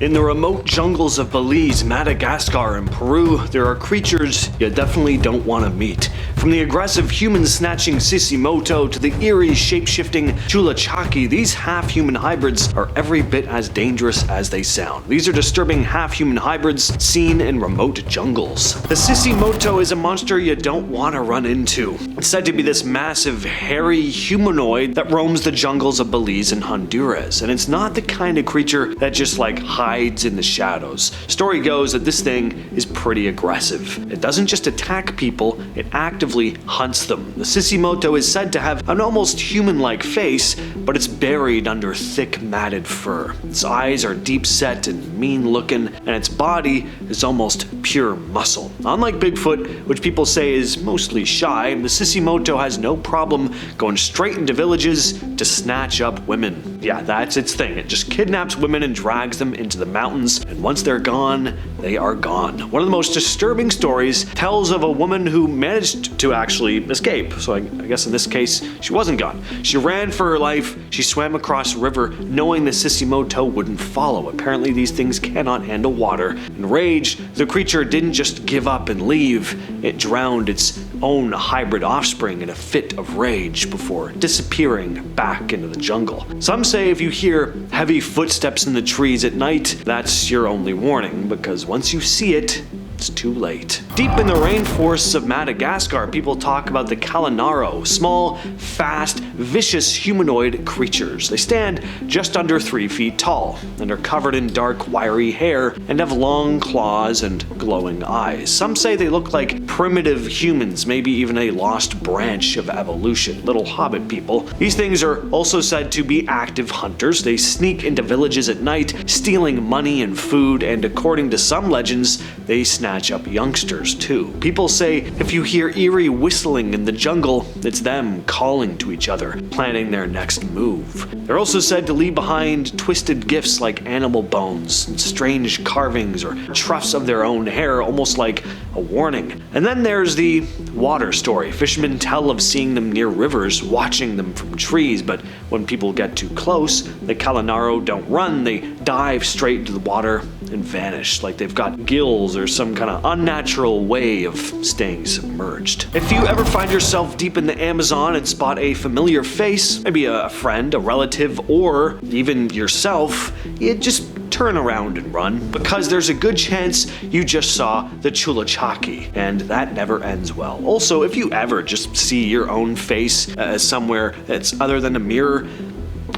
In the remote jungles of Belize, Madagascar, and Peru, there are creatures you definitely don't want to meet. From the aggressive human-snatching Sisimito to the eerie, shape-shifting Chullachaki, these half-human hybrids are every bit as dangerous as they sound. These are disturbing half-human hybrids seen in remote jungles. The Sisimito is a monster you don't want to run into. It's said to be this massive, hairy humanoid that roams the jungles of Belize and Honduras, and it's not the kind of creature that just hides in the shadows. Story goes that this thing is pretty aggressive. It doesn't just attack people, it actively hunts them. The Sisimito is said to have an almost human-like face, but it's buried under thick matted fur. Its eyes are deep set and mean looking, and its body is almost pure muscle. Unlike Bigfoot, which people say is mostly shy, the Sisimito has no problem going straight into villages to snatch up women. Yeah, that's its thing. It just kidnaps women and drags them into the mountains, and once they're gone, they are gone. One of the most disturbing stories tells of a woman who managed to actually escape. So I guess in this case, she wasn't gone. She ran for her life. She swam across a river knowing the Sisimito wouldn't follow. Apparently these things cannot handle water. Enraged, the creature didn't just give up and leave. It drowned its own hybrid offspring in a fit of rage before disappearing back into the jungle. Some say if you hear heavy footsteps in the trees at night, that's your only warning, because once you see it, it's too late. Deep in the rainforests of Madagascar, people talk about the Kalanoro, small, fast, vicious humanoid creatures. They stand just under 3 feet tall and are covered in dark, wiry hair and have long claws and glowing eyes. Some say they look like primitive humans, maybe even a lost branch of evolution, little hobbit people. These things are also said to be active hunters. They sneak into villages at night, stealing money and food, and according to some legends, they snatch up youngsters too. People say if you hear eerie whistling in the jungle, it's them calling to each other, planning their next move. They're also said to leave behind twisted gifts like animal bones and strange carvings or tufts of their own hair, almost like a warning. And then there's the water story. Fishermen tell of seeing them near rivers, watching them from trees, but when people get too close, the Kalanoro don't run, they dive straight into the water and vanish, like they've got gills or some kind of unnatural way of staying submerged. If you ever find yourself deep in the Amazon and spot a familiar face, maybe a friend, a relative, or even yourself, you just turn around and run, because there's a good chance you just saw the Chullachaki, and that never ends well. Also, if you ever just see your own face somewhere that's other than a mirror,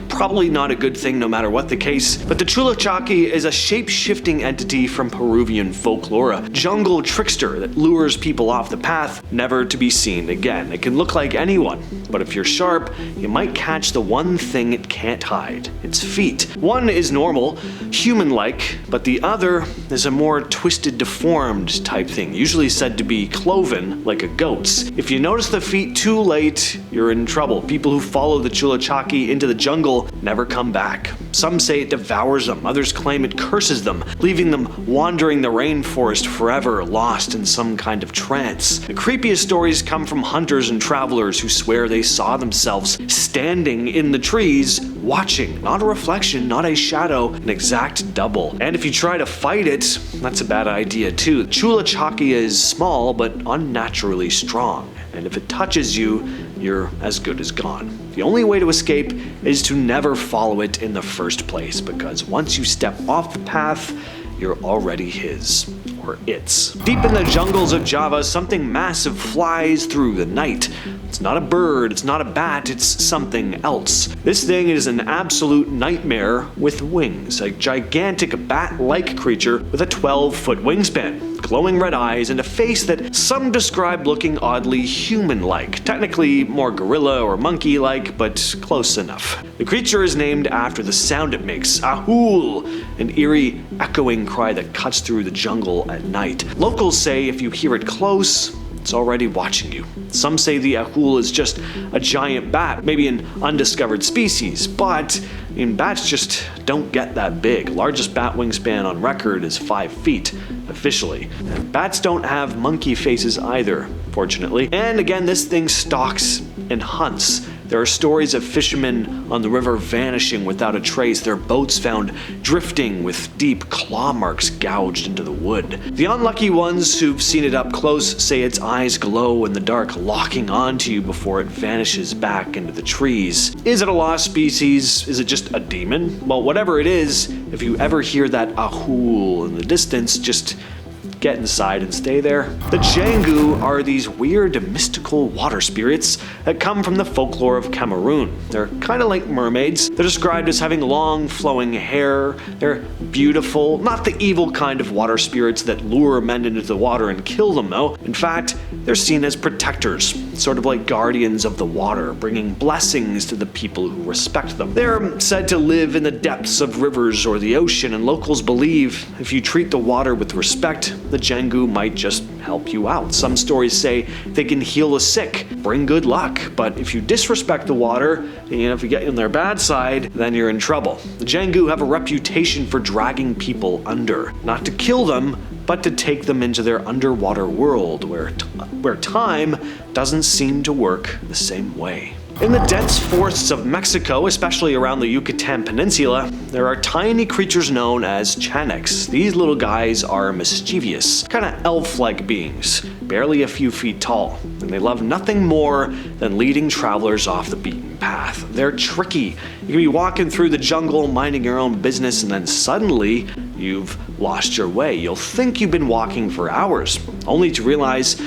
probably not a good thing no matter what the case. But the Chullachaki is a shape-shifting entity from Peruvian folklore, a jungle trickster that lures people off the path, never to be seen again. It can look like anyone, but if you're sharp, you might catch the one thing it can't hide: its feet. One is normal, human-like, but the other is a more twisted, deformed type thing, usually said to be cloven, like a goat's. If you notice the feet too late, you're in trouble. People who follow the Chullachaki into the jungle never come back. Some say it devours them, others claim it curses them, leaving them wandering the rainforest forever, lost in some kind of trance. The creepiest stories come from hunters and travelers who swear they saw themselves standing in the trees, watching. Not a reflection, not a shadow, an exact double. And if you try to fight it, that's a bad idea too. Chullachaki is small, but unnaturally strong, and if it touches you, you're as good as gone. The only way to escape is to never follow it in the first place, because once you step off the path, you're already his, or its. Deep in the jungles of Java, something massive flies through the night. It's not a bird, it's not a bat, it's something else. This thing is an absolute nightmare with wings, a gigantic bat-like creature with a 12-foot wingspan, glowing red eyes, and a face that some describe looking oddly human-like. Technically more gorilla or monkey-like, but close enough. The creature is named after the sound it makes, Ahool, an eerie, echoing cry that cuts through the jungle at night. Locals say if you hear it close, it's already watching you. Some say the Ahool is just a giant bat, maybe an undiscovered species, but bats just don't get that big. Largest bat wingspan on record is 5 feet, officially. And bats don't have monkey faces either, fortunately. And again, this thing stalks and hunts. There are stories of fishermen on the river vanishing without a trace, their boats found drifting with deep claw marks gouged into the wood. The unlucky ones who've seen it up close say its eyes glow in the dark, locking onto you before it vanishes back into the trees. Is it a lost species? Is it just a demon? Well, whatever it is, if you ever hear that Ahool in the distance, just get inside and stay there. The Jengu are these weird mystical water spirits that come from the folklore of Cameroon. They're kind of like mermaids. They're described as having long flowing hair. They're beautiful, not the evil kind of water spirits that lure men into the water and kill them though. In fact, they're seen as protectors, sort of like guardians of the water, bringing blessings to the people who respect them. They're said to live in the depths of rivers or the ocean, and locals believe if you treat the water with respect, the Jengu might just help you out. Some stories say they can heal the sick, bring good luck, but if you disrespect the water, and if you get on their bad side, then you're in trouble. The Jengu have a reputation for dragging people under, not to kill them, but to take them into their underwater world where time doesn't seem to work the same way. In the dense forests of Mexico, especially around the Yucatan Peninsula, there are tiny creatures known as Chaneques. These little guys are mischievous, kind of elf-like beings, barely a few feet tall, and they love nothing more than leading travelers off the beaten path. They're tricky. You can be walking through the jungle, minding your own business, and then suddenly you've lost your way. You'll think you've been walking for hours, only to realize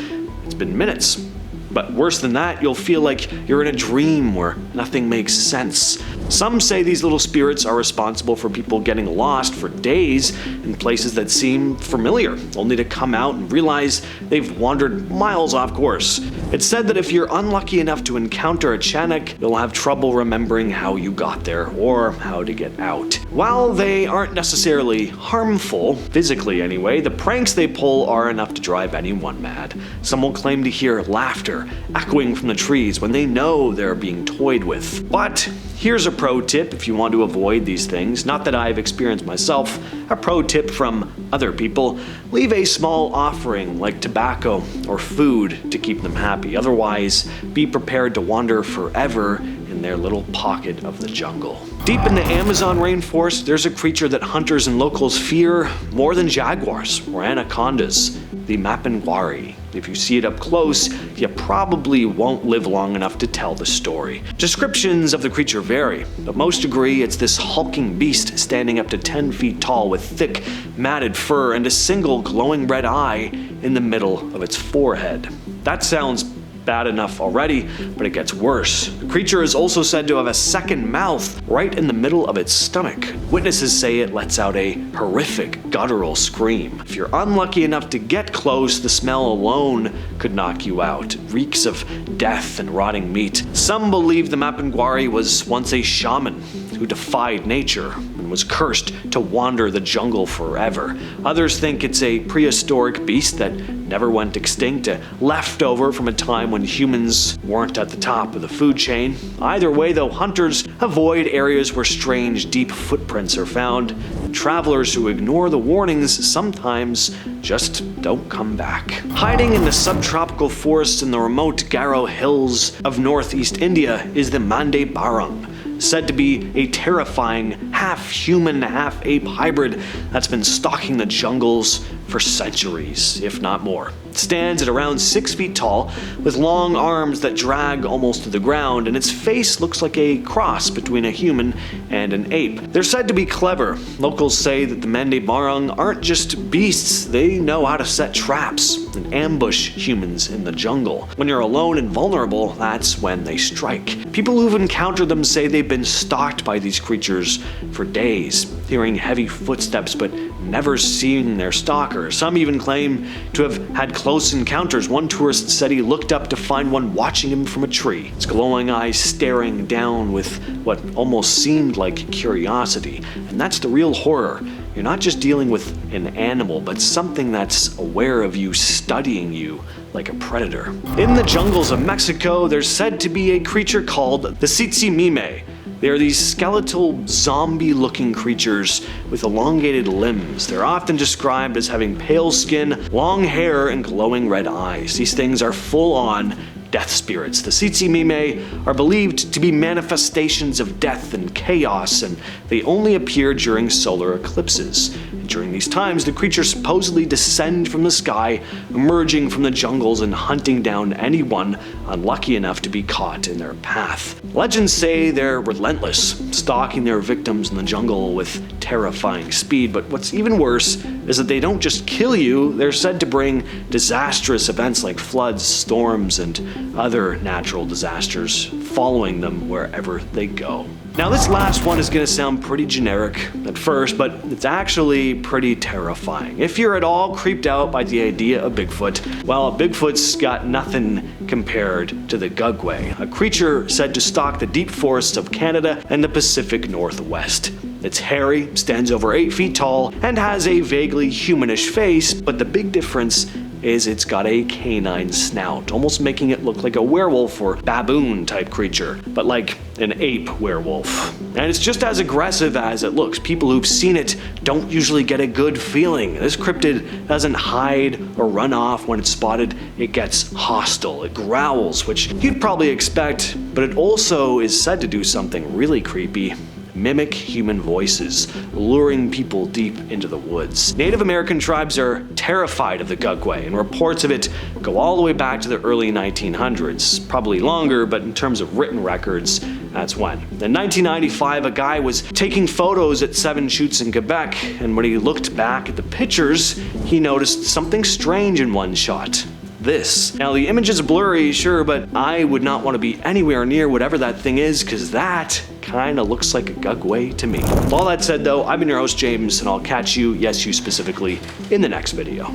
it's been minutes. But worse than that, you'll feel like you're in a dream where nothing makes sense. Some say these little spirits are responsible for people getting lost for days in places that seem familiar, only to come out and realize they've wandered miles off course. It's said that if you're unlucky enough to encounter a Chaneque, you'll have trouble remembering how you got there or how to get out. While they aren't necessarily harmful, physically anyway, the pranks they pull are enough to drive anyone mad. Some will claim to hear laughter echoing from the trees when they know they're being toyed with. But here's a pro tip if you want to avoid these things. Not that I've experienced myself. A pro tip from other people. Leave a small offering like tobacco or food to keep them happy. Otherwise, be prepared to wander forever in their little pocket of the jungle. Deep in the Amazon rainforest, there's a creature that hunters and locals fear more than jaguars or anacondas, the Mapinguari. If you see it up close, you probably won't live long enough to tell the story. Descriptions of the creature vary, but most agree it's this hulking beast standing up to 10 feet tall with thick, matted fur and a single glowing red eye in the middle of its forehead. That sounds bad enough already, but it gets worse. The creature is also said to have a second mouth right in the middle of its stomach. Witnesses say it lets out a horrific guttural scream. If you're unlucky enough to get close, the smell alone could knock you out. It reeks of death and rotting meat. Some believe the Mapinguari was once a shaman who defied nature and was cursed to wander the jungle forever. Others think it's a prehistoric beast that never went extinct, a leftover from a time when humans weren't at the top of the food chain. Either way though, hunters avoid areas where strange, deep footprints are found, and travelers who ignore the warnings sometimes just don't come back. Hiding in the subtropical forests in the remote Garo hills of northeast India is the Mande Barung, said to be a terrifying half-human, half-ape hybrid that's been stalking the jungles for centuries, if not more. It stands at around 6 feet tall, with long arms that drag almost to the ground, and its face looks like a cross between a human and an ape. They're said to be clever. Locals say that the Mande Barung aren't just beasts, they know how to set traps and ambush humans in the jungle. When you're alone and vulnerable, that's when they strike. People who've encountered them say they've been stalked by these creatures for days, hearing heavy footsteps but never seeing their stalker. Some even claim to have had close encounters. One tourist said he looked up to find one watching him from a tree, its glowing eyes staring down with what almost seemed like curiosity. And that's the real horror. You're not just dealing with an animal, but something that's aware of you, studying you like a predator. In the jungles of Mexico, there's said to be a creature called the Tzitzimime. They are these skeletal, zombie-looking creatures with elongated limbs. They're often described as having pale skin, long hair, and glowing red eyes. These things are full-on death spirits. The Tzitzimime are believed to be manifestations of death and chaos, and they only appear during solar eclipses. And during these times, the creatures supposedly descend from the sky, emerging from the jungles and hunting down anyone unlucky enough to be caught in their path. Legends say they're relentless, stalking their victims in the jungle with terrifying speed, but what's even worse is that they don't just kill you, they're said to bring disastrous events like floods, storms, and other natural disasters following them wherever they go. Now this last one is going to sound pretty generic at first, but it's actually pretty terrifying. If you're at all creeped out by the idea of Bigfoot, well, Bigfoot's got nothing compared to the Gugwe, a creature said to stalk the deep forests of Canada and the Pacific Northwest. It's hairy, stands over 8 feet tall, and has a vaguely humanish face, but the big difference is it's got a canine snout, almost making it look like a werewolf or baboon type creature, but like an ape werewolf. And it's just as aggressive as it looks. People who've seen it don't usually get a good feeling. This cryptid doesn't hide or run off when it's spotted. It gets hostile. It growls, which you'd probably expect, but it also is said to do something really creepy: mimic human voices, luring people deep into the woods. Native American tribes are terrified of the Gugwe, and reports of it go all the way back to the early 1900s. Probably longer, but in terms of written records, that's when. In 1995, a guy was taking photos at 7 Shoots in Quebec, and when he looked back at the pictures, he noticed something strange in one shot. This. Now the image is blurry, sure, but I would not want to be anywhere near whatever that thing is, because that kinda looks like a Gugwe to me. With all that said though, I've been your host James, and I'll catch you, yes you specifically, in the next video.